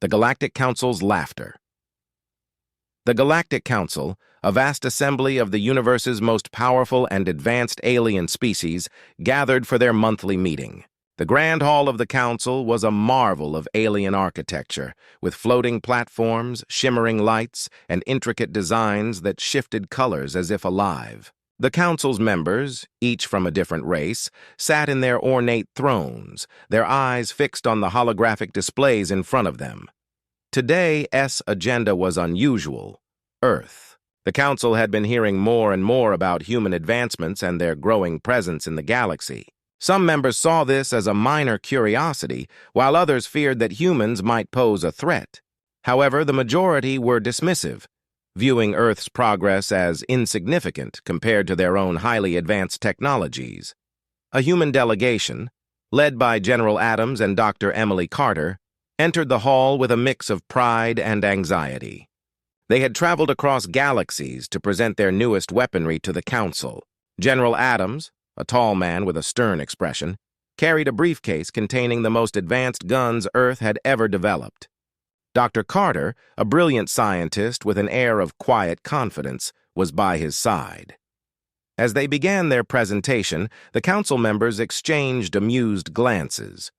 The Galactic Council's Laughter. The Galactic Council, a vast assembly of the universe's most powerful and advanced alien species, gathered for their monthly meeting. The Grand Hall of the Council was a marvel of alien architecture, with floating platforms, shimmering lights, and intricate designs that shifted colors as if alive. The Council's members, each from a different race, sat in their ornate thrones, their eyes fixed on the holographic displays in front of them. Today's agenda was unusual: Earth. The Council had been hearing more and more about human advancements and their growing presence in the galaxy. Some members saw this as a minor curiosity, while others feared that humans might pose a threat. However, the majority were dismissive, viewing Earth's progress as insignificant compared to their own highly advanced technologies. A human delegation, led by General Adams and Dr. Emily Carter, entered the hall with a mix of pride and anxiety. They had traveled across galaxies to present their newest weaponry to the Council. General Adams, a tall man with a stern expression, carried a briefcase containing the most advanced guns Earth had ever developed. Dr. Carter, a brilliant scientist with an air of quiet confidence, was by his side. As they began their presentation, the Council members exchanged amused glances.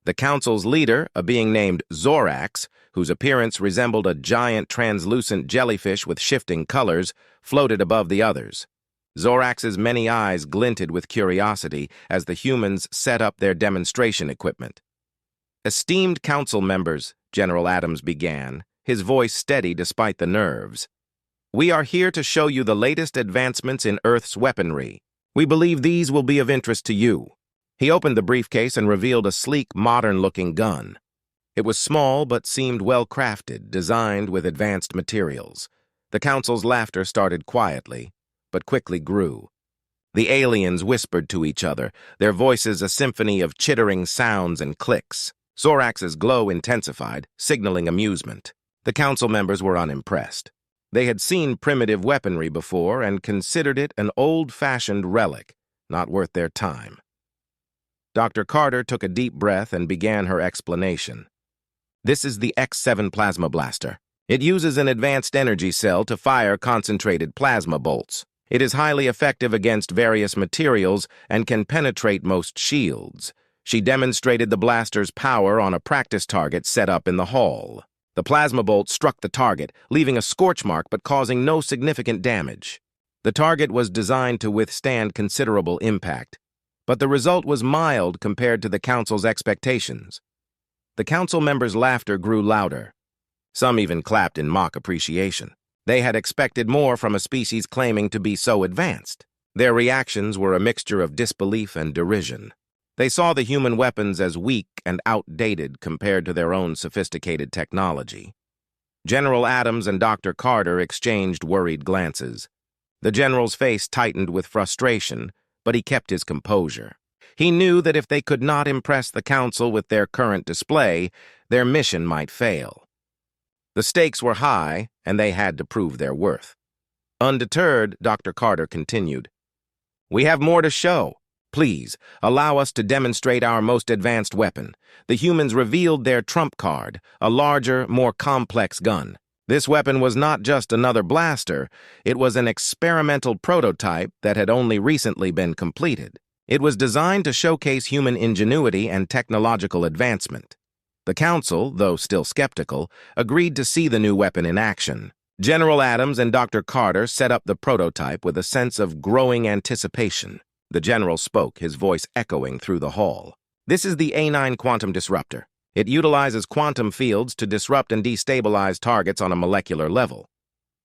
The Council's leader, a being named Zorax, whose appearance resembled a giant translucent jellyfish with shifting colors, floated above the others. Zorax's many eyes glinted with curiosity as the humans set up their demonstration equipment. "Esteemed Council members," General Adams began, his voice steady despite the nerves, "we are here to show you the latest advancements in Earth's weaponry. We believe these will be of interest to you." He opened the briefcase and revealed a sleek, modern-looking gun. It was small but seemed well-crafted, designed with advanced materials. The Council's laughter started quietly, but quickly grew. The aliens whispered to each other, their voices a symphony of chittering sounds and clicks. Zorax's glow intensified, signaling amusement. The Council members were unimpressed. They had seen primitive weaponry before and considered it an old-fashioned relic, not worth their time. Dr. Carter took a deep breath and began her explanation. "This is the X7 Plasma Blaster. It uses an advanced energy cell to fire concentrated plasma bolts. It is highly effective against various materials and can penetrate most shields." She demonstrated the blaster's power on a practice target set up in the hall. The plasma bolt struck the target, leaving a scorch mark but causing no significant damage. The target was designed to withstand considerable impact, but the result was mild compared to the Council's expectations. The Council members' laughter grew louder. Some even clapped in mock appreciation. They had expected more from a species claiming to be so advanced. Their reactions were a mixture of disbelief and derision. They saw the human weapons as weak and outdated compared to their own sophisticated technology. General Adams and Dr. Carter exchanged worried glances. The general's face tightened with frustration, but he kept his composure. He knew that if they could not impress the Council with their current display, their mission might fail. The stakes were high, and they had to prove their worth. Undeterred, Dr. Carter continued, "We have more to show. Please, allow us to demonstrate our most advanced weapon." The humans revealed their trump card, a larger, more complex gun. This weapon was not just another blaster, it was an experimental prototype that had only recently been completed. It was designed to showcase human ingenuity and technological advancement. The Council, though still skeptical, agreed to see the new weapon in action. General Adams and Dr. Carter set up the prototype with a sense of growing anticipation. The general spoke, his voice echoing through the hall. "This is the A9 quantum disruptor. It utilizes quantum fields to disrupt and destabilize targets on a molecular level."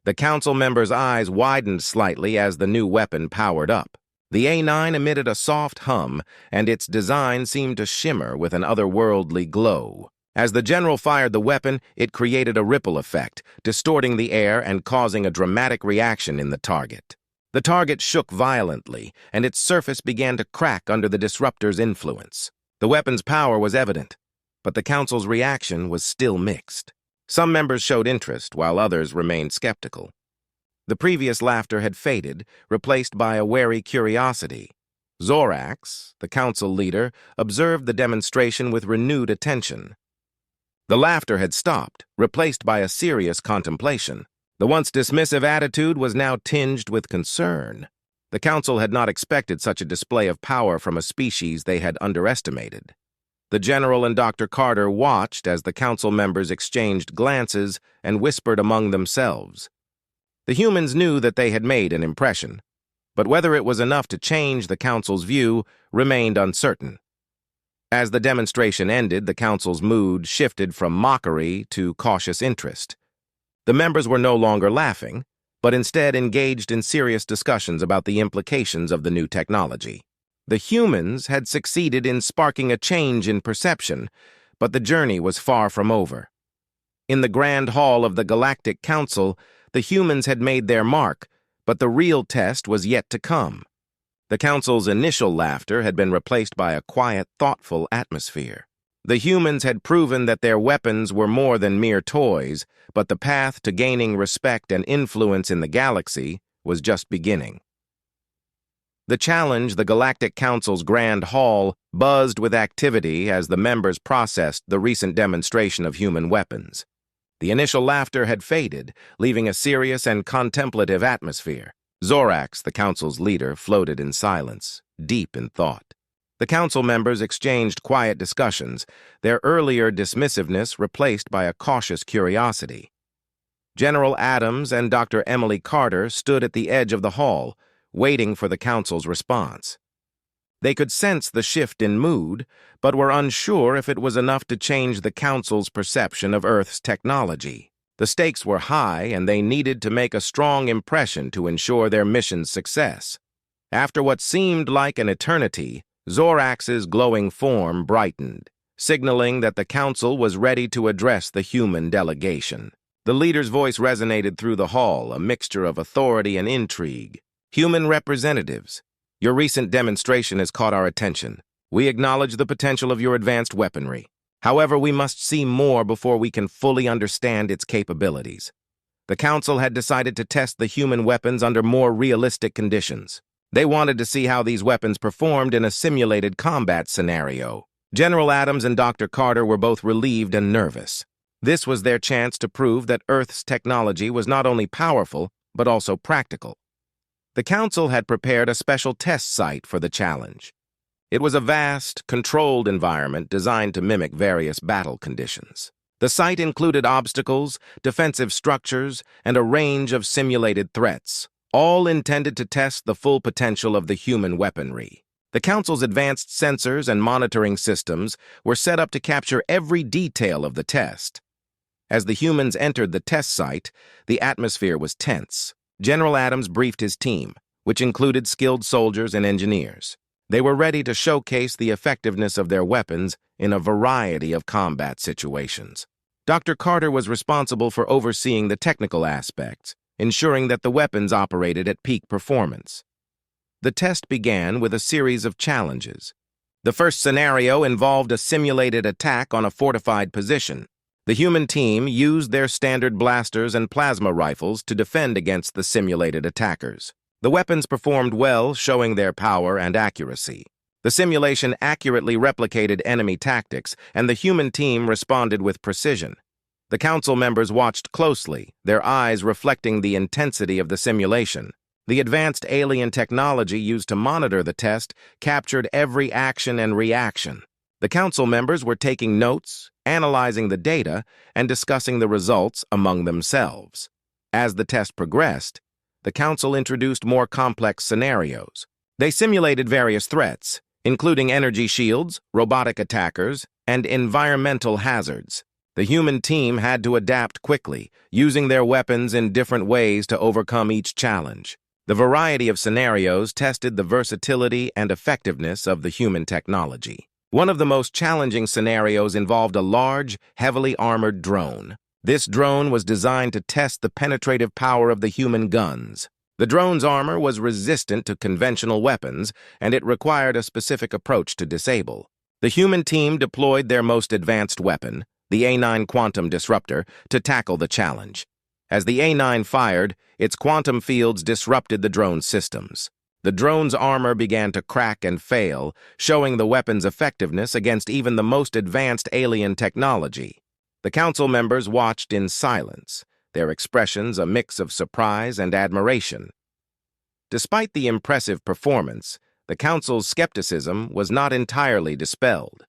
The Council members' eyes widened slightly as the new weapon powered up. The A9 emitted a soft hum, and its design seemed to shimmer with an otherworldly glow. As the general fired the weapon, it created a ripple effect, distorting the air and causing a dramatic reaction in the target. The target shook violently, and its surface began to crack under the disruptor's influence. The weapon's power was evident, but the Council's reaction was still mixed. Some members showed interest, while others remained skeptical. The previous laughter had faded, replaced by a wary curiosity. Zorax, the Council leader, observed the demonstration with renewed attention. The laughter had stopped, replaced by a serious contemplation. The once dismissive attitude was now tinged with concern. The council had not expected such a display of power from a species they had underestimated. The general and Dr. Carter watched as the council members exchanged glances and whispered among themselves. The humans knew that they had made an impression, but whether it was enough to change the council's view remained uncertain. As the demonstration ended, the council's mood shifted from mockery to cautious interest. The members were no longer laughing, but instead engaged in serious discussions about the implications of the new technology. The humans had succeeded in sparking a change in perception, but the journey was far from over. In the grand hall of the Galactic Council, the humans had made their mark, but the real test was yet to come. The council's initial laughter had been replaced by a quiet, thoughtful atmosphere. The humans had proven that their weapons were more than mere toys, but the path to gaining respect and influence in the galaxy was just beginning. The challenge, the Galactic Council's Grand Hall, buzzed with activity as the members processed the recent demonstration of human weapons. The initial laughter had faded, leaving a serious and contemplative atmosphere. Zorax, the council's leader, floated in silence, deep in thought. The council members exchanged quiet discussions, their earlier dismissiveness replaced by a cautious curiosity. General Adams and Dr. Emily Carter stood at the edge of the hall, waiting for the council's response. They could sense the shift in mood, but were unsure if it was enough to change the council's perception of Earth's technology. The stakes were high, and they needed to make a strong impression to ensure their mission's success. After what seemed like an eternity, Zorax's glowing form brightened, signaling that the council was ready to address the human delegation. The leader's voice resonated through the hall, a mixture of authority and intrigue. "Human representatives, your recent demonstration has caught our attention. We acknowledge the potential of your advanced weaponry. However, we must see more before we can fully understand its capabilities." The council had decided to test the human weapons under more realistic conditions. They wanted to see how these weapons performed in a simulated combat scenario. General Adams and Dr. Carter were both relieved and nervous. This was their chance to prove that Earth's technology was not only powerful, but also practical. The council had prepared a special test site for the challenge. It was a vast, controlled environment designed to mimic various battle conditions. The site included obstacles, defensive structures, and a range of simulated threats, all intended to test the full potential of the human weaponry. The council's advanced sensors and monitoring systems were set up to capture every detail of the test. As the humans entered the test site, the atmosphere was tense. General Adams briefed his team, which included skilled soldiers and engineers. They were ready to showcase the effectiveness of their weapons in a variety of combat situations. Dr. Carter was responsible for overseeing the technical aspects, ensuring that the weapons operated at peak performance. The test began with a series of challenges. The first scenario involved a simulated attack on a fortified position. The human team used their standard blasters and plasma rifles to defend against the simulated attackers. The weapons performed well, showing their power and accuracy. The simulation accurately replicated enemy tactics, and the human team responded with precision. The council members watched closely, their eyes reflecting the intensity of the simulation. The advanced alien technology used to monitor the test captured every action and reaction. The council members were taking notes, analyzing the data, and discussing the results among themselves. As the test progressed, the council introduced more complex scenarios. They simulated various threats, including energy shields, robotic attackers, and environmental hazards. The human team had to adapt quickly, using their weapons in different ways to overcome each challenge. The variety of scenarios tested the versatility and effectiveness of the human technology. One of the most challenging scenarios involved a large, heavily armored drone. This drone was designed to test the penetrative power of the human guns. The drone's armor was resistant to conventional weapons, and it required a specific approach to disable. The human team deployed their most advanced weapon, the A9 quantum disruptor, to tackle the challenge. As the A9 fired, its quantum fields disrupted the drone's systems. The drone's armor began to crack and fail, showing the weapon's effectiveness against even the most advanced alien technology. The council members watched in silence, their expressions a mix of surprise and admiration. Despite the impressive performance, the council's skepticism was not entirely dispelled.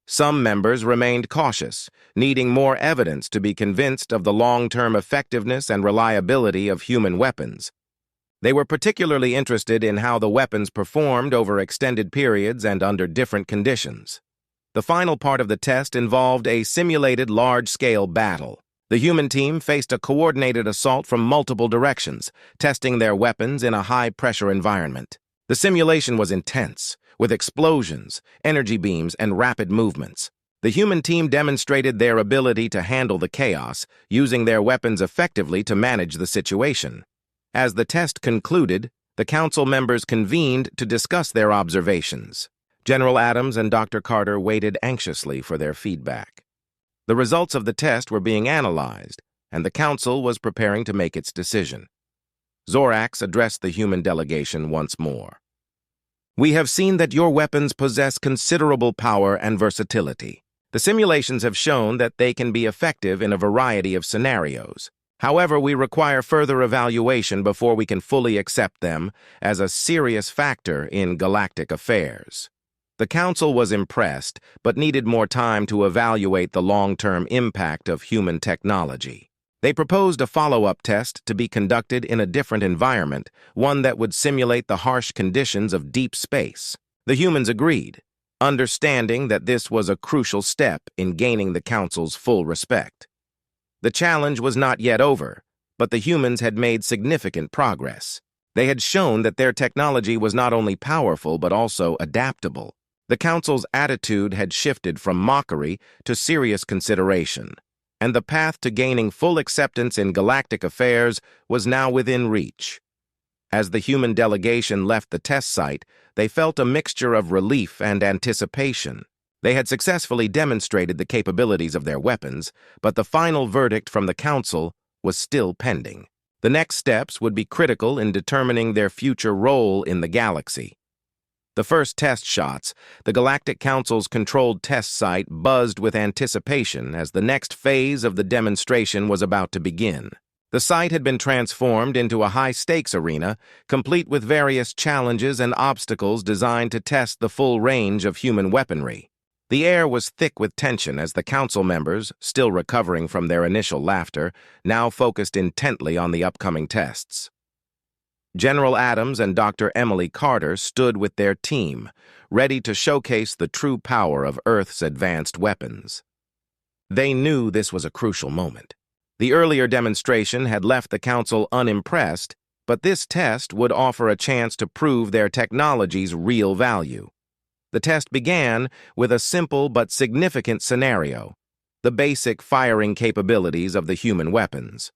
Some members remained cautious, needing more evidence to be convinced of the long-term effectiveness and reliability of human weapons. They were particularly interested in how the weapons performed over extended periods and under different conditions. The final part of the test involved a simulated large-scale battle. The human team faced a coordinated assault from multiple directions, testing their weapons in a high-pressure environment. The simulation was intense, with explosions, energy beams, and rapid movements. The human team demonstrated their ability to handle the chaos, using their weapons effectively to manage the situation. As the test concluded, the council members convened to discuss their observations. General Adams and Dr. Carter waited anxiously for their feedback. The results of the test were being analyzed, and the council was preparing to make its decision. Zorax addressed the human delegation once more. "We have seen that your weapons possess considerable power and versatility. The simulations have shown that they can be effective in a variety of scenarios. However, we require further evaluation before we can fully accept them as a serious factor in galactic affairs." The council was impressed, but needed more time to evaluate the long-term impact of human technology. They proposed a follow-up test to be conducted in a different environment, one that would simulate the harsh conditions of deep space. The humans agreed, understanding that this was a crucial step in gaining the council's full respect. The challenge was not yet over, but the humans had made significant progress. They had shown that their technology was not only powerful but also adaptable. The council's attitude had shifted from mockery to serious consideration, and the path to gaining full acceptance in galactic affairs was now within reach. As the human delegation left the test site, they felt a mixture of relief and anticipation. They had successfully demonstrated the capabilities of their weapons, but the final verdict from the council was still pending. The next steps would be critical in determining their future role in the galaxy. The first test shots, the Galactic Council's controlled test site buzzed with anticipation as the next phase of the demonstration was about to begin. The site had been transformed into a high-stakes arena, complete with various challenges and obstacles designed to test the full range of human weaponry. The air was thick with tension as the council members, still recovering from their initial laughter, now focused intently on the upcoming tests. General Adams and Dr. Emily Carter stood with their team, ready to showcase the true power of Earth's advanced weapons. They knew this was a crucial moment. The earlier demonstration had left the council unimpressed, but this test would offer a chance to prove their technology's real value. The test began with a simple but significant scenario: the basic firing capabilities of the human weapons.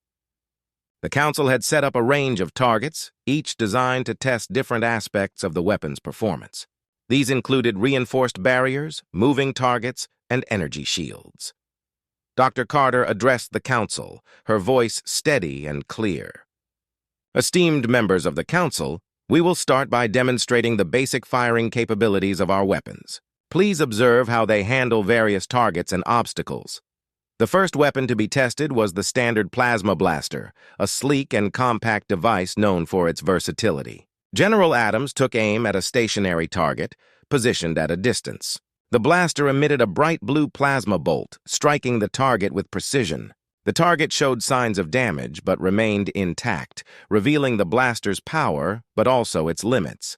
The council had set up a range of targets, each designed to test different aspects of the weapon's performance. These included reinforced barriers, moving targets, and energy shields. Dr. Carter addressed the council, her voice steady and clear. "Esteemed members of the council, we will start by demonstrating the basic firing capabilities of our weapons. Please observe how they handle various targets and obstacles." The first weapon to be tested was the standard plasma blaster, a sleek and compact device known for its versatility. General Adams took aim at a stationary target, positioned at a distance. The blaster emitted a bright blue plasma bolt, striking the target with precision. The target showed signs of damage but remained intact, revealing the blaster's power but also its limits.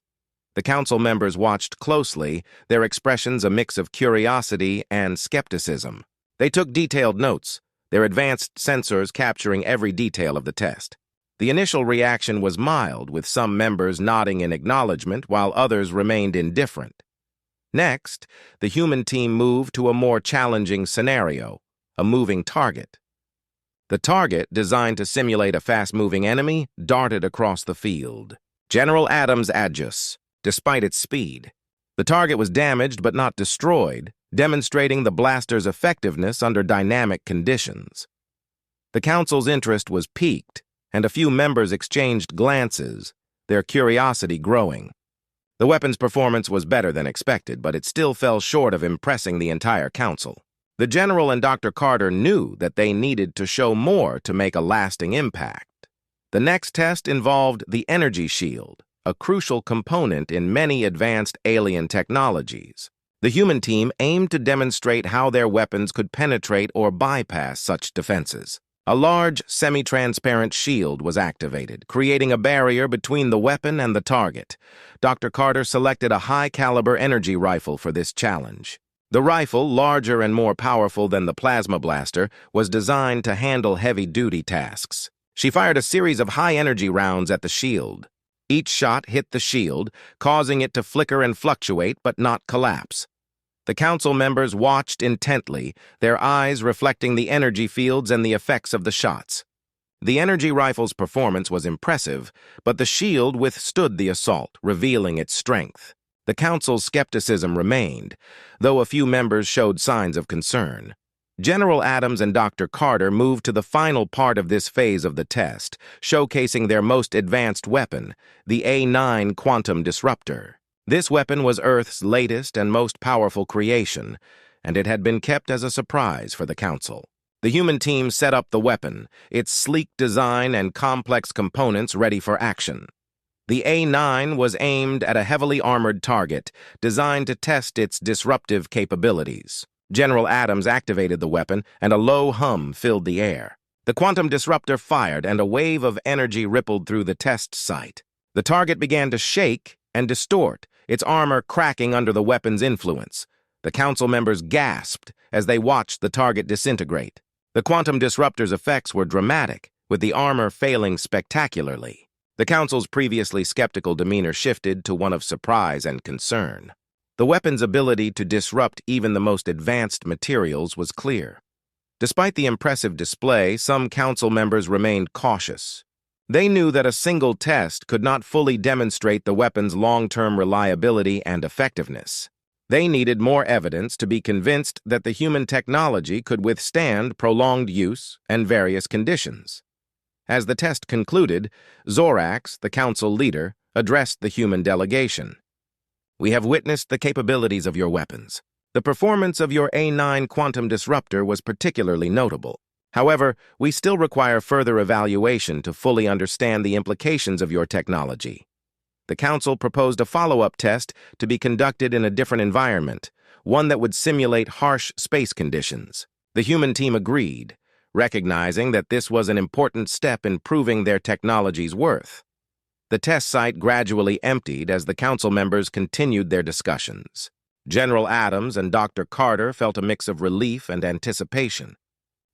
The council members watched closely, their expressions a mix of curiosity and skepticism. They took detailed notes, their advanced sensors capturing every detail of the test. The initial reaction was mild, with some members nodding in acknowledgement while others remained indifferent. Next, the human team moved to a more challenging scenario: a moving target. The target, designed to simulate a fast-moving enemy, darted across the field. General Adams' Adjus, despite its speed. The target was damaged but not destroyed, demonstrating the blaster's effectiveness under dynamic conditions. The council's interest was piqued, and a few members exchanged glances, their curiosity growing. The weapon's performance was better than expected, but it still fell short of impressing the entire council. The General and Dr. Carter knew that they needed to show more to make a lasting impact. The next test involved the energy shield, a crucial component in many advanced alien technologies. The human team aimed to demonstrate how their weapons could penetrate or bypass such defenses. A large, semi-transparent shield was activated, creating a barrier between the weapon and the target. Dr. Carter selected a high-caliber energy rifle for this challenge. The rifle, larger and more powerful than the plasma blaster, was designed to handle heavy-duty tasks. She fired a series of high-energy rounds at the shield. Each shot hit the shield, causing it to flicker and fluctuate but not collapse. The council members watched intently, their eyes reflecting the energy fields and the effects of the shots. The energy rifle's performance was impressive, but the shield withstood the assault, revealing its strength. The council's skepticism remained, though a few members showed signs of concern. General Adams and Dr. Carter moved to the final part of this phase of the test, showcasing their most advanced weapon, the A9 Quantum Disruptor. This weapon was Earth's latest and most powerful creation, and it had been kept as a surprise for the Council. The human team set up the weapon, its sleek design and complex components ready for action. The A9 was aimed at a heavily armored target, designed to test its disruptive capabilities. General Adams activated the weapon, and a low hum filled the air. The quantum disruptor fired, and a wave of energy rippled through the test site. The target began to shake and distort, its armor cracking under the weapon's influence. The council members gasped as they watched the target disintegrate. The quantum disruptor's effects were dramatic, with the armor failing spectacularly. The council's previously skeptical demeanor shifted to one of surprise and concern. The weapon's ability to disrupt even the most advanced materials was clear. Despite the impressive display, some council members remained cautious. They knew that a single test could not fully demonstrate the weapon's long-term reliability and effectiveness. They needed more evidence to be convinced that the human technology could withstand prolonged use and various conditions. As the test concluded, Zorax, the council leader, addressed the human delegation. "We have witnessed the capabilities of your weapons. The performance of your A9 quantum disruptor was particularly notable. However, we still require further evaluation to fully understand the implications of your technology." The council proposed a follow-up test to be conducted in a different environment, one that would simulate harsh space conditions. The human team agreed, recognizing that this was an important step in proving their technology's worth. The test site gradually emptied as the council members continued their discussions. General Adams and Dr. Carter felt a mix of relief and anticipation.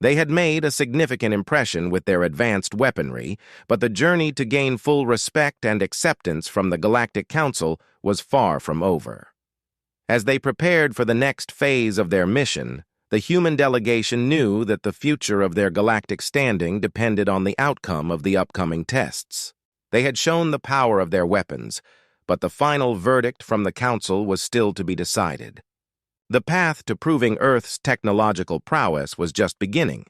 They had made a significant impression with their advanced weaponry, but the journey to gain full respect and acceptance from the Galactic Council was far from over. As they prepared for the next phase of their mission, the human delegation knew that the future of their galactic standing depended on the outcome of the upcoming tests. They had shown the power of their weapons, but the final verdict from the Council was still to be decided. The path to proving Earth's technological prowess was just beginning,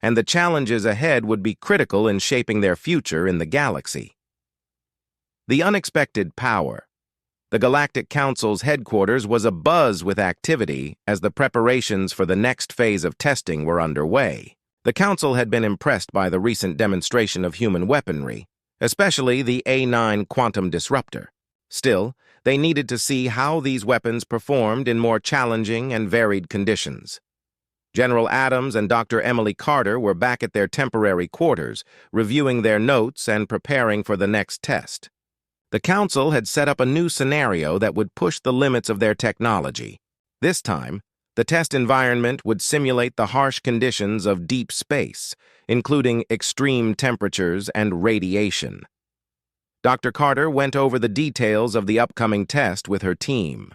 and the challenges ahead would be critical in shaping their future in the galaxy. The unexpected power. The Galactic Council's headquarters was abuzz with activity as the preparations for the next phase of testing were underway. The Council had been impressed by the recent demonstration of human weaponry, especially the A9 Quantum Disruptor. Still, they needed to see how these weapons performed in more challenging and varied conditions. General Adams and Dr. Emily Carter were back at their temporary quarters, reviewing their notes and preparing for the next test. The Council had set up a new scenario that would push the limits of their technology. This time, the test environment would simulate the harsh conditions of deep space, including extreme temperatures and radiation. Dr. Carter went over the details of the upcoming test with her team.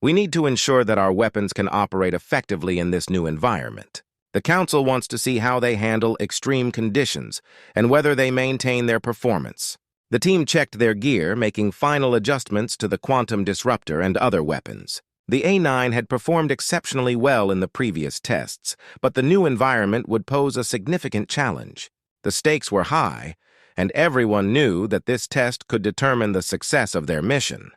"We need to ensure that our weapons can operate effectively in this new environment. The Council wants to see how they handle extreme conditions and whether they maintain their performance." The team checked their gear, making final adjustments to the quantum disruptor and other weapons. The A9 had performed exceptionally well in the previous tests, but the new environment would pose a significant challenge. The stakes were high, and everyone knew that this test could determine the success of their mission.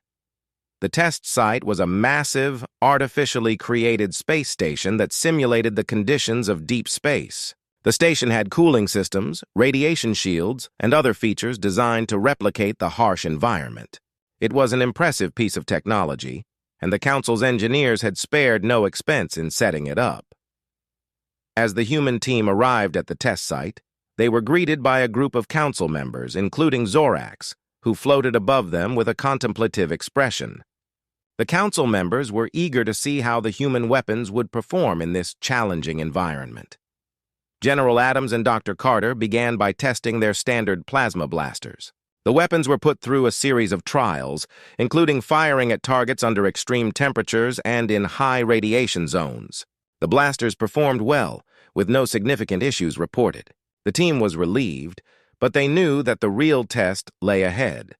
The test site was a massive, artificially created space station that simulated the conditions of deep space. The station had cooling systems, radiation shields, and other features designed to replicate the harsh environment. It was an impressive piece of technology, and the Council's engineers had spared no expense in setting it up. As the human team arrived at the test site, they were greeted by a group of Council members, including Zorax, who floated above them with a contemplative expression. The Council members were eager to see how the human weapons would perform in this challenging environment. General Adams and Dr. Carter began by testing their standard plasma blasters. The weapons were put through a series of trials, including firing at targets under extreme temperatures and in high radiation zones. The blasters performed well, with no significant issues reported. The team was relieved, but they knew that the real test lay ahead.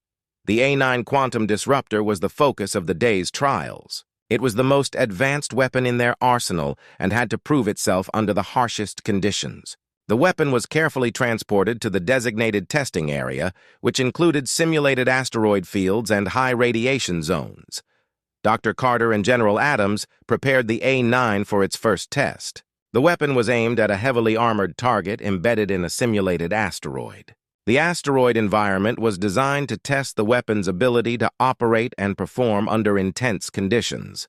The A9 quantum disruptor was the focus of the day's trials. It was the most advanced weapon in their arsenal and had to prove itself under the harshest conditions. The weapon was carefully transported to the designated testing area, which included simulated asteroid fields and high radiation zones. Dr. Carter and General Adams prepared the A9 for its first test. The weapon was aimed at a heavily armored target embedded in a simulated asteroid. The asteroid environment was designed to test the weapon's ability to operate and perform under intense conditions.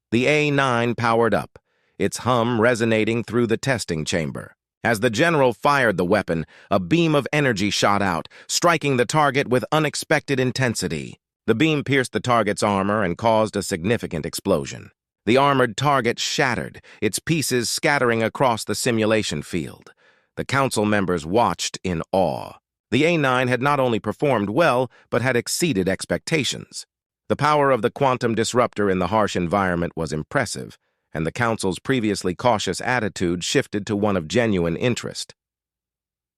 The A9 powered up, its hum resonating through the testing chamber. As the general fired the weapon, a beam of energy shot out, striking the target with unexpected intensity. The beam pierced the target's armor and caused a significant explosion. The armored target shattered, its pieces scattering across the simulation field. The Council members watched in awe. The A9 had not only performed well, but had exceeded expectations. The power of the quantum disruptor in the harsh environment was impressive, and the Council's previously cautious attitude shifted to one of genuine interest.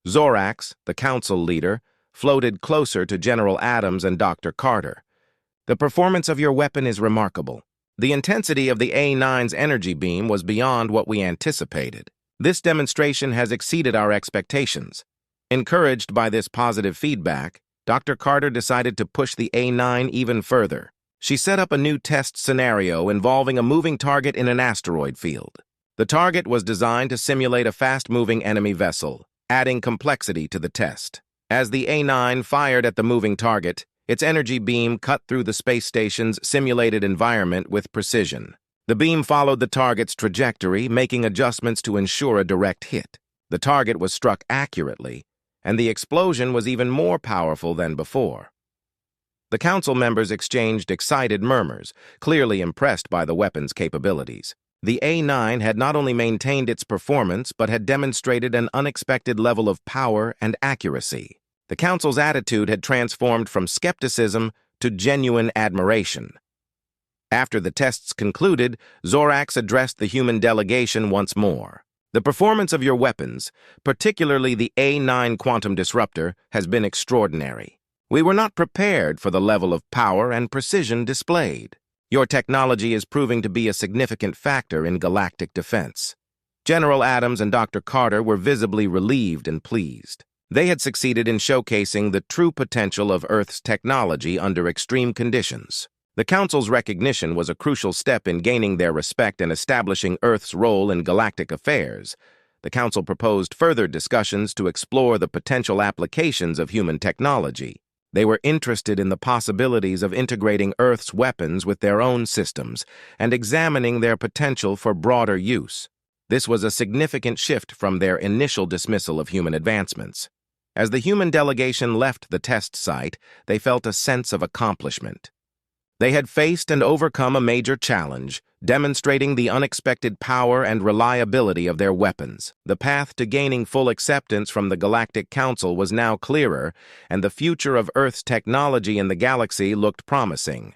Zorax, the Council leader, floated closer to General Adams and Dr. Carter. "The performance of your weapon is remarkable. The intensity of the A9's energy beam was beyond what we anticipated. This demonstration has exceeded our expectations." Encouraged by this positive feedback, Dr. Carter decided to push the A9 even further. She set up a new test scenario involving a moving target in an asteroid field. The target was designed to simulate a fast-moving enemy vessel, adding complexity to the test. As the A9 fired at the moving target, its energy beam cut through the space station's simulated environment with precision. The beam followed the target's trajectory, making adjustments to ensure a direct hit. The target was struck accurately, and the explosion was even more powerful than before. The Council members exchanged excited murmurs, clearly impressed by the weapon's capabilities. The A9 had not only maintained its performance, but had demonstrated an unexpected level of power and accuracy. The Council's attitude had transformed from skepticism to genuine admiration. After the tests concluded, Zorax addressed the human delegation once more. "The performance of your weapons, particularly the A9 quantum disruptor, has been extraordinary. We were not prepared for the level of power and precision displayed. Your technology is proving to be a significant factor in galactic defense." General Adams and Dr. Carter were visibly relieved and pleased. They had succeeded in showcasing the true potential of Earth's technology under extreme conditions. The Council's recognition was a crucial step in gaining their respect and establishing Earth's role in galactic affairs. The Council proposed further discussions to explore the potential applications of human technology. They were interested in the possibilities of integrating Earth's weapons with their own systems and examining their potential for broader use. This was a significant shift from their initial dismissal of human advancements. As the human delegation left the test site, they felt a sense of accomplishment. They had faced and overcome a major challenge, demonstrating the unexpected power and reliability of their weapons. The path to gaining full acceptance from the Galactic Council was now clearer, and the future of Earth's technology in the galaxy looked promising.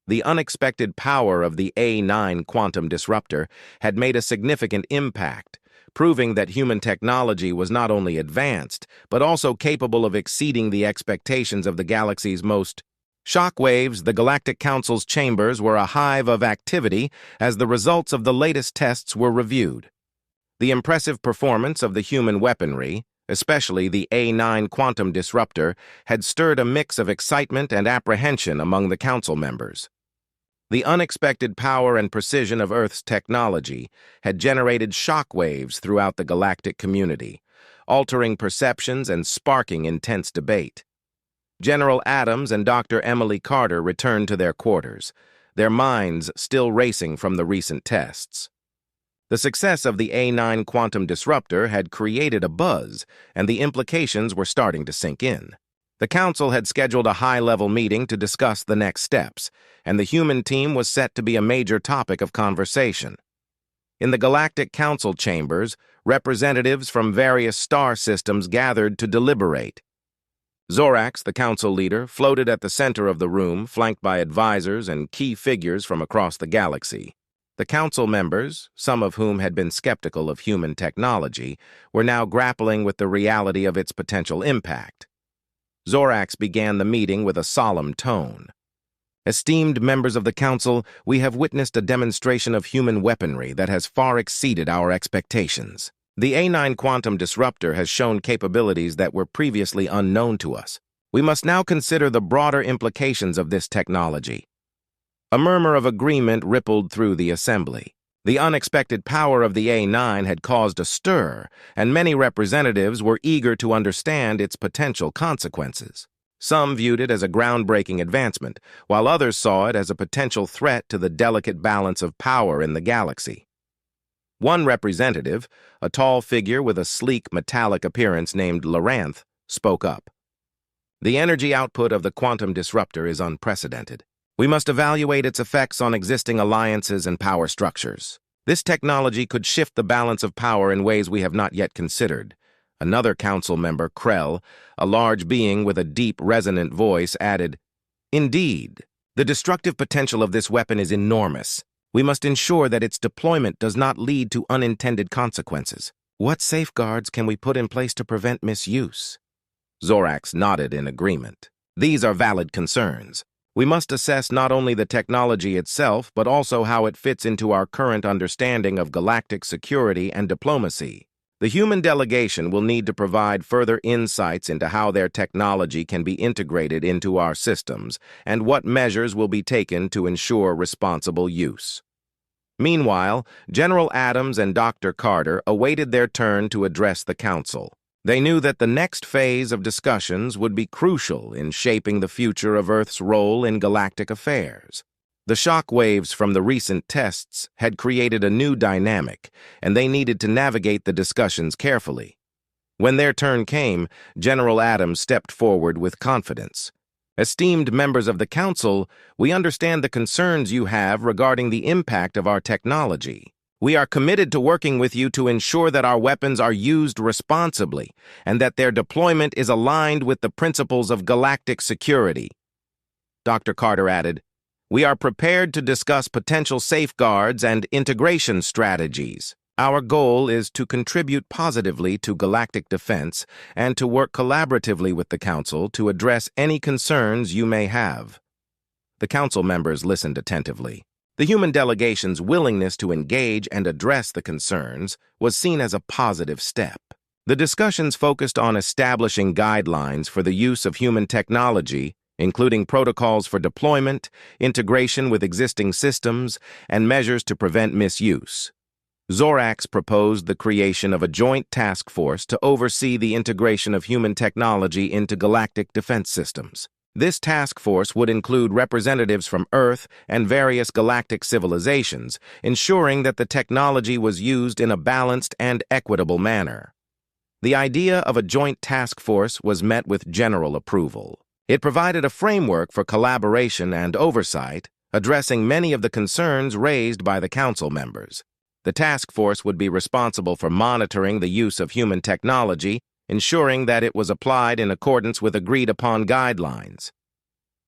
The unexpected power of the A9 quantum disruptor had made a significant impact, proving that human technology was not only advanced, but also capable of exceeding the expectations of the galaxy's most. Shockwaves, the Galactic Council's chambers were a hive of activity as the results of the latest tests were reviewed. The impressive performance of the human weaponry, especially the A9 quantum disruptor, had stirred a mix of excitement and apprehension among the Council members. The unexpected power and precision of Earth's technology had generated shock waves throughout the galactic community, altering perceptions and sparking intense debate. General Adams and Dr. Emily Carter returned to their quarters, their minds still racing from the recent tests. The success of the A9 quantum disruptor had created a buzz, and the implications were starting to sink in. The Council had scheduled a high-level meeting to discuss the next steps, and the human team was set to be a major topic of conversation. In the Galactic Council chambers, representatives from various star systems gathered to deliberate. Zorax, the council leader, floated at the center of the room, flanked by advisors and key figures from across the galaxy. The council members, some of whom had been skeptical of human technology, were now grappling with the reality of its potential impact. Zorax began the meeting with a solemn tone. Esteemed members of the council, we have witnessed a demonstration of human weaponry that has far exceeded our expectations. The A9 quantum disruptor has shown capabilities that were previously unknown to us. We must now consider the broader implications of this technology. A murmur of agreement rippled through the assembly. The unexpected power of the A9 had caused a stir, and many representatives were eager to understand its potential consequences. Some viewed it as a groundbreaking advancement, while others saw it as a potential threat to the delicate balance of power in the galaxy. One representative, a tall figure with a sleek, metallic appearance named Loranth, spoke up. The energy output of the quantum disruptor is unprecedented. We must evaluate its effects on existing alliances and power structures. This technology could shift the balance of power in ways we have not yet considered. Another council member, Krell, a large being with a deep, resonant voice, added, "Indeed, the destructive potential of this weapon is enormous. We must ensure that its deployment does not lead to unintended consequences. What safeguards can we put in place to prevent misuse?" Zorax nodded in agreement. "These are valid concerns. We must assess not only the technology itself, but also how it fits into our current understanding of galactic security and diplomacy. The human delegation will need to provide further insights into how their technology can be integrated into our systems and what measures will be taken to ensure responsible use." Meanwhile, General Adams and Dr. Carter awaited their turn to address the Council. They knew that the next phase of discussions would be crucial in shaping the future of Earth's role in galactic affairs. The shock waves from the recent tests had created a new dynamic, and they needed to navigate the discussions carefully. When their turn came, General Adams stepped forward with confidence. "Esteemed members of the Council, we understand the concerns you have regarding the impact of our technology. We are committed to working with you to ensure that our weapons are used responsibly and that their deployment is aligned with the principles of galactic security." Dr. Carter added, "We are prepared to discuss potential safeguards and integration strategies. Our goal is to contribute positively to galactic defense and to work collaboratively with the Council to address any concerns you may have." The Council members listened attentively. The human delegation's willingness to engage and address the concerns was seen as a positive step. The discussions focused on establishing guidelines for the use of human technology, including protocols for deployment, integration with existing systems, and measures to prevent misuse. Zorax proposed the creation of a joint task force to oversee the integration of human technology into galactic defense systems. This task force would include representatives from Earth and various galactic civilizations, ensuring that the technology was used in a balanced and equitable manner. The idea of a joint task force was met with general approval. It provided a framework for collaboration and oversight, addressing many of the concerns raised by the Council members. The task force would be responsible for monitoring the use of human technology, ensuring that it was applied in accordance with agreed-upon guidelines.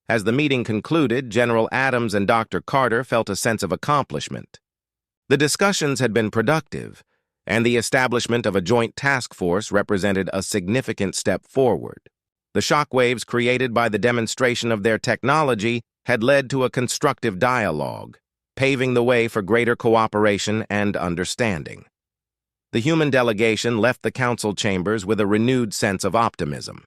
As the meeting concluded, General Adams and Dr. Carter felt a sense of accomplishment. The discussions had been productive, and the establishment of a joint task force represented a significant step forward. The shockwaves created by the demonstration of their technology had led to a constructive dialogue, paving the way for greater cooperation and understanding. The human delegation left the council chambers with a renewed sense of optimism.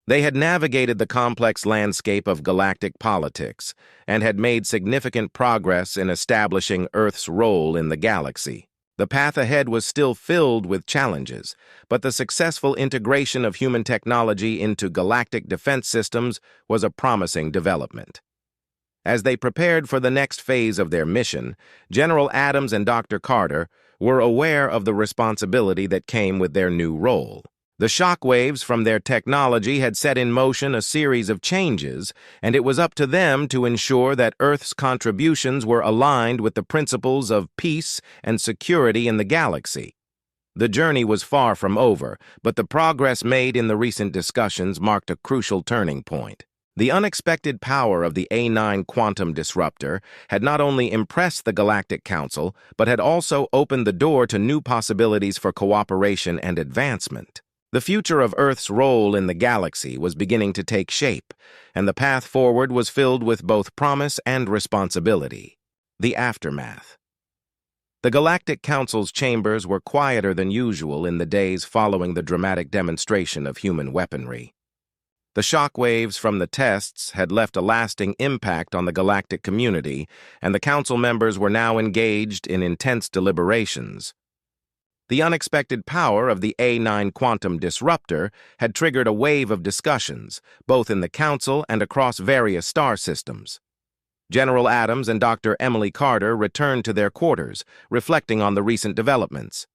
They had navigated the complex landscape of galactic politics and had made significant progress in establishing Earth's role in the galaxy. The path ahead was still filled with challenges, but the successful integration of human technology into galactic defense systems was a promising development. As they prepared for the next phase of their mission, General Adams and Dr. Carter were aware of the responsibility that came with their new role. The shockwaves from their technology had set in motion a series of changes, and it was up to them to ensure that Earth's contributions were aligned with the principles of peace and security in the galaxy. The journey was far from over, but the progress made in the recent discussions marked a crucial turning point. The unexpected power of the A9 quantum disruptor had not only impressed the Galactic Council, but had also opened the door to new possibilities for cooperation and advancement. The future of Earth's role in the galaxy was beginning to take shape, and the path forward was filled with both promise and responsibility. The aftermath. The Galactic Council's chambers were quieter than usual in the days following the dramatic demonstration of human weaponry. The shockwaves from the tests had left a lasting impact on the galactic community, and the council members were now engaged in intense deliberations. The unexpected power of the A9 quantum disruptor had triggered a wave of discussions, both in the council and across various star systems. General Adams and Dr. Emily Carter returned to their quarters, reflecting on the recent developments.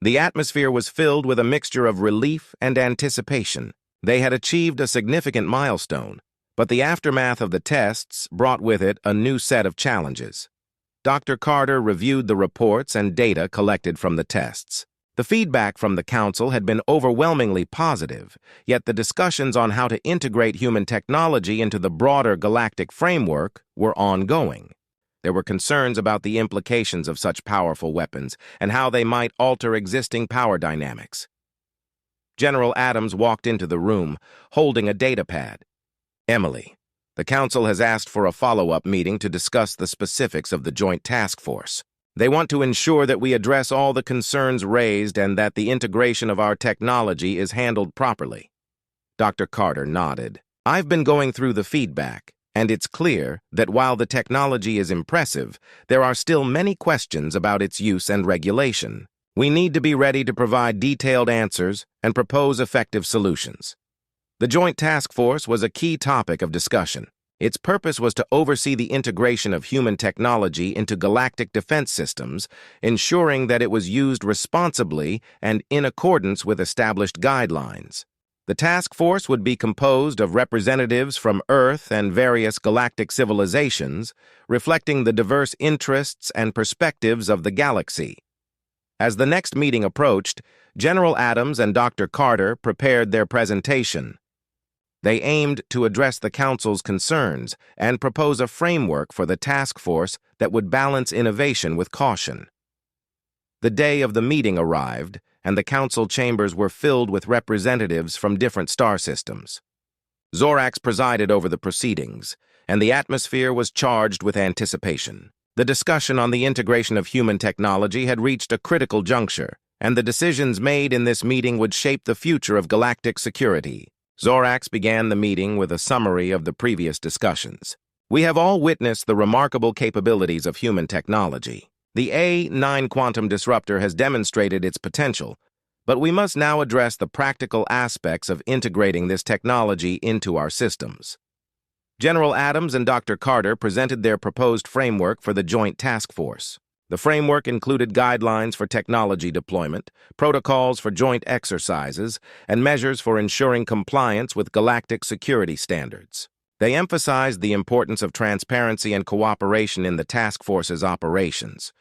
The atmosphere was filled with a mixture of relief and anticipation. They had achieved a significant milestone, but the aftermath of the tests brought with it a new set of challenges. Dr. Carter reviewed the reports and data collected from the tests. The feedback from the council had been overwhelmingly positive, yet the discussions on how to integrate human technology into the broader galactic framework were ongoing. There were concerns about the implications of such powerful weapons and how they might alter existing power dynamics. General Adams walked into the room, holding a datapad. "Emily, the Council has asked for a follow-up meeting to discuss the specifics of the Joint Task Force. They want to ensure that we address all the concerns raised and that the integration of our technology is handled properly." Dr. Carter nodded. "I've been going through the feedback, and it's clear that while the technology is impressive, there are still many questions about its use and regulation. We need to be ready to provide detailed answers and propose effective solutions." The Joint Task Force was a key topic of discussion. Its purpose was to oversee the integration of human technology into galactic defense systems, ensuring that it was used responsibly and in accordance with established guidelines. The task force would be composed of representatives from Earth and various galactic civilizations, reflecting the diverse interests and perspectives of the galaxy. As the next meeting approached, General Adams and Dr. Carter prepared their presentation. They aimed to address the Council's concerns and propose a framework for the task force that would balance innovation with caution. The day of the meeting arrived, and the Council chambers were filled with representatives from different star systems. Zorax presided over the proceedings, and the atmosphere was charged with anticipation. The discussion on the integration of human technology had reached a critical juncture, and the decisions made in this meeting would shape the future of galactic security. Zorax began the meeting with a summary of the previous discussions. "We have all witnessed the remarkable capabilities of human technology. The A9 quantum disruptor has demonstrated its potential, but we must now address the practical aspects of integrating this technology into our systems." General Adams and Dr. Carter presented their proposed framework for the Joint Task Force. The framework included guidelines for technology deployment, protocols for joint exercises, and measures for ensuring compliance with galactic security standards. They emphasized the importance of transparency and cooperation in the task force's operations.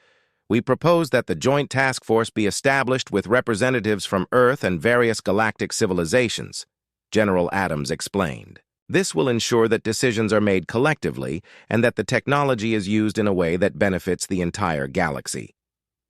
"We propose that the Joint Task Force be established with representatives from Earth and various galactic civilizations," General Adams explained. "This will ensure that decisions are made collectively and that the technology is used in a way that benefits the entire galaxy."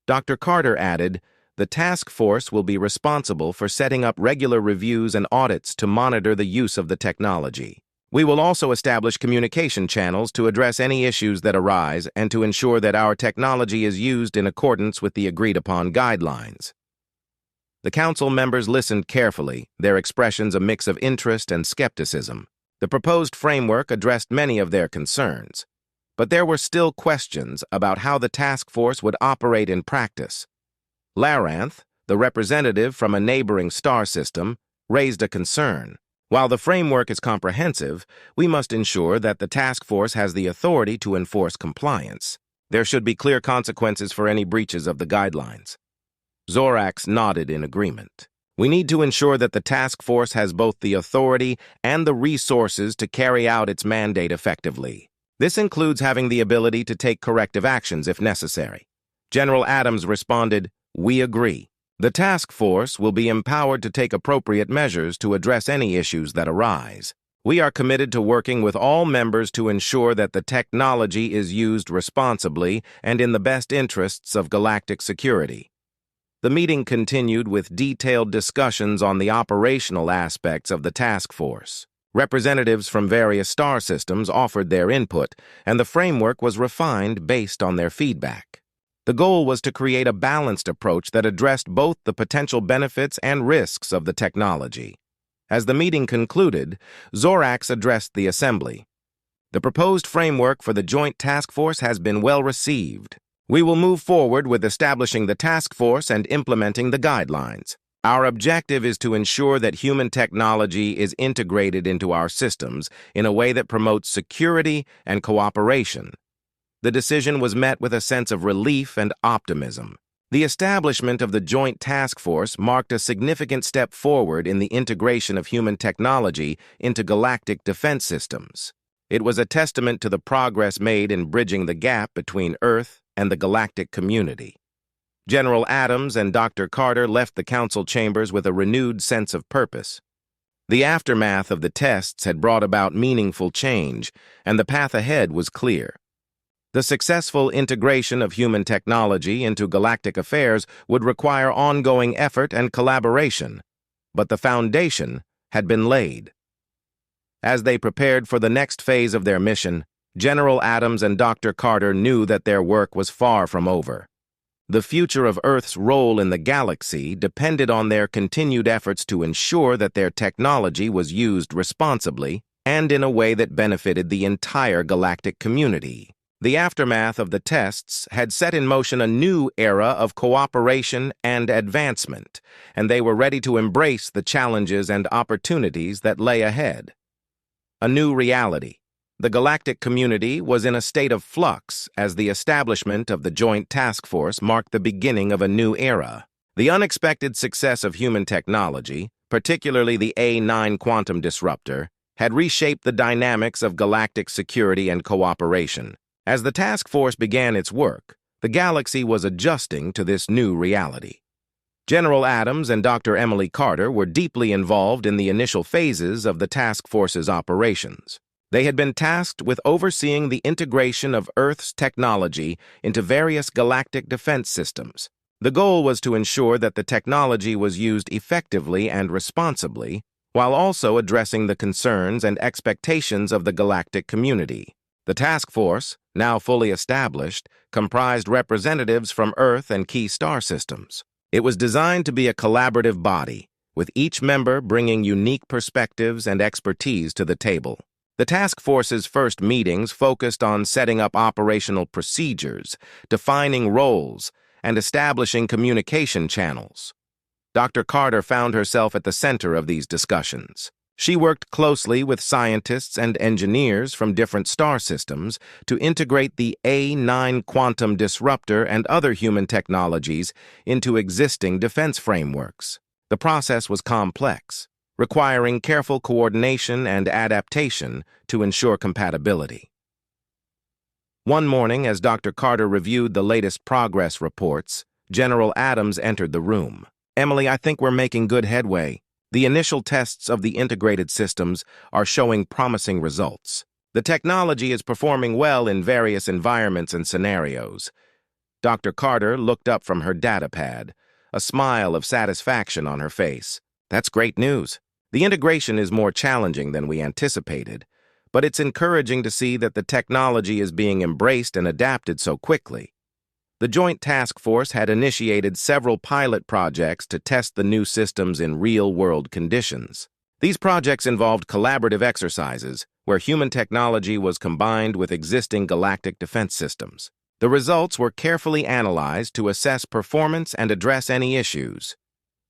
Dr. Carter added, "The task force will be responsible for setting up regular reviews and audits to monitor the use of the technology. We will also establish communication channels to address any issues that arise and to ensure that our technology is used in accordance with the agreed-upon guidelines." The council members listened carefully, their expressions a mix of interest and skepticism. The proposed framework addressed many of their concerns, but there were still questions about how the task force would operate in practice. Laranth, the representative from a neighboring star system, raised a concern. While the framework is comprehensive, we must ensure that the task force has the authority to enforce compliance. There should be clear consequences for any breaches of the guidelines. Zorax nodded in agreement. We need to ensure that the task force has both the authority and the resources to carry out its mandate effectively. This includes having the ability to take corrective actions if necessary. General Adams responded, "We agree. The task force will be empowered to take appropriate measures to address any issues that arise. We are committed to working with all members to ensure that the technology is used responsibly and in the best interests of galactic security." The meeting continued with detailed discussions on the operational aspects of the task force. Representatives from various star systems offered their input, and the framework was refined based on their feedback. The goal was to create a balanced approach that addressed both the potential benefits and risks of the technology. As the meeting concluded, Zorax addressed the assembly. The proposed framework for the Joint Task Force has been well received. We will move forward with establishing the task force and implementing the guidelines. Our objective is to ensure that human technology is integrated into our systems in a way that promotes security and cooperation. The decision was met with a sense of relief and optimism. The establishment of the Joint Task Force marked a significant step forward in the integration of human technology into galactic defense systems. It was a testament to the progress made in bridging the gap between Earth and the galactic community. General Adams and Dr. Carter left the council chambers with a renewed sense of purpose. The aftermath of the tests had brought about meaningful change, and the path ahead was clear. The successful integration of human technology into galactic affairs would require ongoing effort and collaboration, but the foundation had been laid. As they prepared for the next phase of their mission, General Adams and Dr. Carter knew that their work was far from over. The future of Earth's role in the galaxy depended on their continued efforts to ensure that their technology was used responsibly and in a way that benefited the entire galactic community. The aftermath of the tests had set in motion a new era of cooperation and advancement, and they were ready to embrace the challenges and opportunities that lay ahead. A new reality. The galactic community was in a state of flux as the establishment of the Joint Task Force marked the beginning of a new era. The unexpected success of human technology, particularly the A9 quantum disruptor, had reshaped the dynamics of galactic security and cooperation. As the task force began its work, the galaxy was adjusting to this new reality. General Adams and Dr. Emily Carter were deeply involved in the initial phases of the task force's operations. They had been tasked with overseeing the integration of Earth's technology into various galactic defense systems. The goal was to ensure that the technology was used effectively and responsibly, while also addressing the concerns and expectations of the galactic community. The task force, now fully established, comprised representatives from Earth and key star systems. It was designed to be a collaborative body, with each member bringing unique perspectives and expertise to the table. The task force's first meetings focused on setting up operational procedures, defining roles, and establishing communication channels. Dr. Carter found herself at the center of these discussions. She worked closely with scientists and engineers from different star systems to integrate the A9 quantum disruptor and other human technologies into existing defense frameworks. The process was complex, requiring careful coordination and adaptation to ensure compatibility. One morning, as Dr. Carter reviewed the latest progress reports, General Adams entered the room. "Emily, I think we're making good headway. The initial tests of the integrated systems are showing promising results. The technology is performing well in various environments and scenarios." Dr. Carter looked up from her data pad, a smile of satisfaction on her face. "That's great news. The integration is more challenging than we anticipated, but it's encouraging to see that the technology is being embraced and adapted so quickly. The Joint Task Force had initiated several pilot projects to test the new systems in real-world conditions. These projects involved collaborative exercises, where human technology was combined with existing galactic defense systems. The results were carefully analyzed to assess performance and address any issues.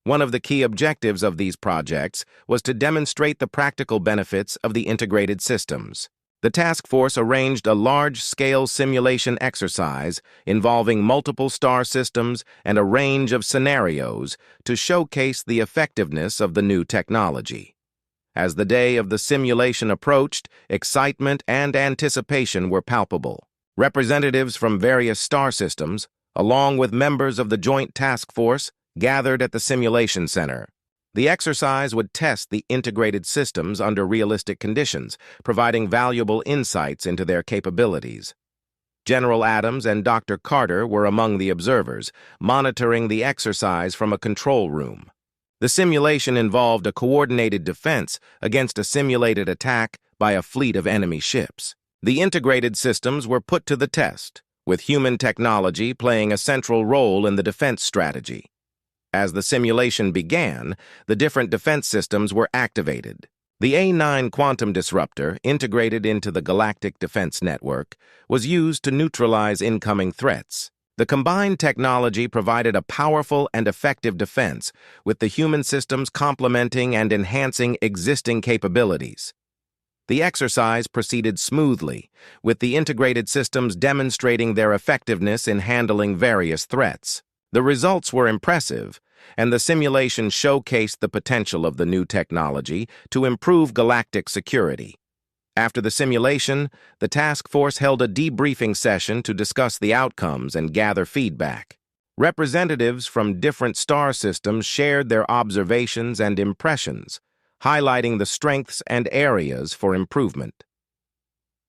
One of the key objectives of these projects was to demonstrate the practical benefits of the integrated systems. The task force arranged a large-scale simulation exercise involving multiple star systems and a range of scenarios to showcase the effectiveness of the new technology. As the day of the simulation approached, excitement and anticipation were palpable. Representatives from various star systems, along with members of the Joint Task Force, gathered at the simulation center. The exercise would test the integrated systems under realistic conditions, providing valuable insights into their capabilities. General Adams and Dr. Carter were among the observers, monitoring the exercise from a control room. The simulation involved a coordinated defense against a simulated attack by a fleet of enemy ships. The integrated systems were put to the test, with human technology playing a central role in the defense strategy. As the simulation began, the different defense systems were activated. The A9 quantum disruptor, integrated into the Galactic Defense Network, was used to neutralize incoming threats. The combined technology provided a powerful and effective defense, with the human systems complementing and enhancing existing capabilities. The exercise proceeded smoothly, with the integrated systems demonstrating their effectiveness in handling various threats. The results were impressive, and the simulation showcased the potential of the new technology to improve galactic security. After the simulation, the task force held a debriefing session to discuss the outcomes and gather feedback. Representatives from different star systems shared their observations and impressions, highlighting the strengths and areas for improvement.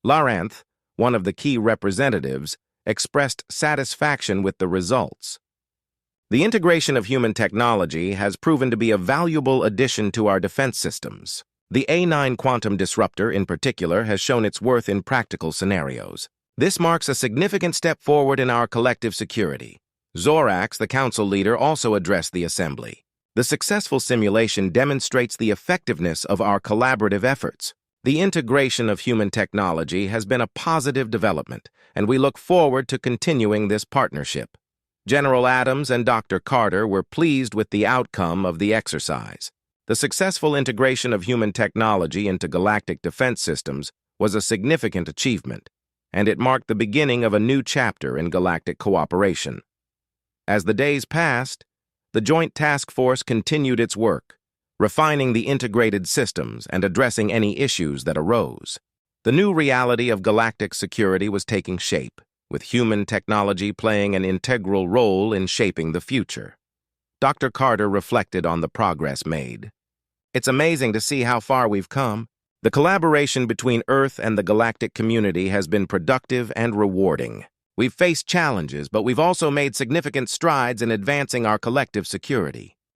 Laranth, one of the key representatives, expressed satisfaction with the results. The integration of human technology has proven to be a valuable addition to our defense systems. The A9 quantum disruptor, in particular, has shown its worth in practical scenarios. This marks a significant step forward in our collective security. Zorax, the council leader, also addressed the assembly. The successful simulation demonstrates the effectiveness of our collaborative efforts. The integration of human technology has been a positive development, and we look forward to continuing this partnership. General Adams and Dr. Carter were pleased with the outcome of the exercise. The successful integration of human technology into galactic defense systems was a significant achievement, and it marked the beginning of a new chapter in galactic cooperation. As the days passed, the Joint Task Force continued its work, refining the integrated systems and addressing any issues that arose. The new reality of galactic security was taking shape, with human technology playing an integral role in shaping the future. Dr. Carter reflected on the progress made. It's amazing to see how far we've come. The collaboration between Earth and the galactic community has been productive and rewarding. We've faced challenges, but we've also made significant strides in advancing our collective security.